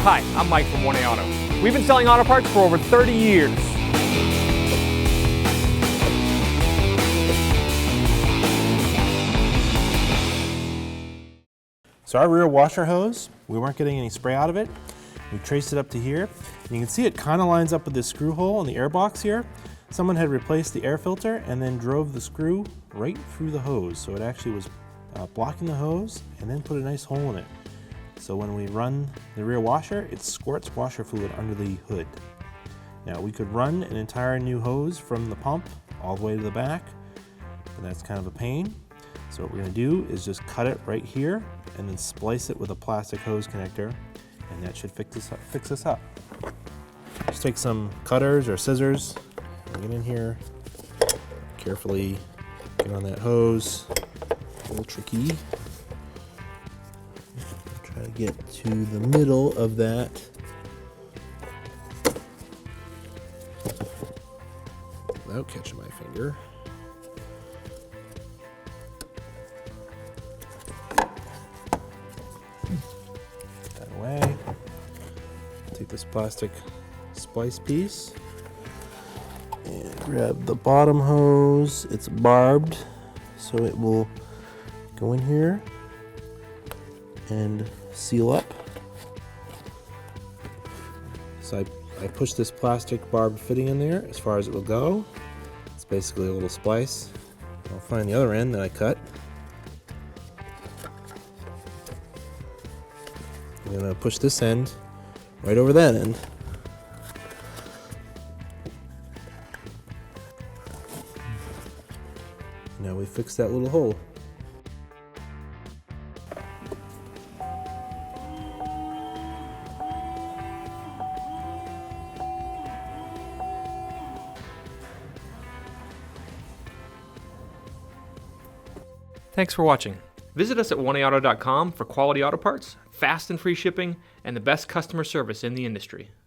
Hi, I'm Mike from 1A Auto. We've been selling auto parts for over 30 years. So our rear washer hose, we weren't getting any spray out of it. We traced it up to here. And you can see it kind of lines up with this screw hole in the air box here. Someone had replaced the air filter and then drove the screw right through the hose. So it actually was blocking the hose and then put a nice hole in it. So when we run the rear washer, it squirts washer fluid under the hood. Now we could run an entire new hose from the pump all the way to the back, but that's kind of a pain. So what we're going to do is just cut it right here and then splice it with a plastic hose connector, and that should fix this up. Just take some cutters or scissors, get in here, carefully get on that hose. A little tricky. Try to get to the middle of that. Without catching my finger. Put that away. Take this plastic splice piece and grab the bottom hose. It's barbed, so it will go in here and seal up. So I push this plastic barbed fitting in there as far as it will go. It's basically a little splice. I'll find the other end that I cut. I'm going to push this end right over that end. Now we fix that little hole. Thanks for watching. Visit us at 1AAuto.com for quality auto parts, fast and free shipping, and the best customer service in the industry.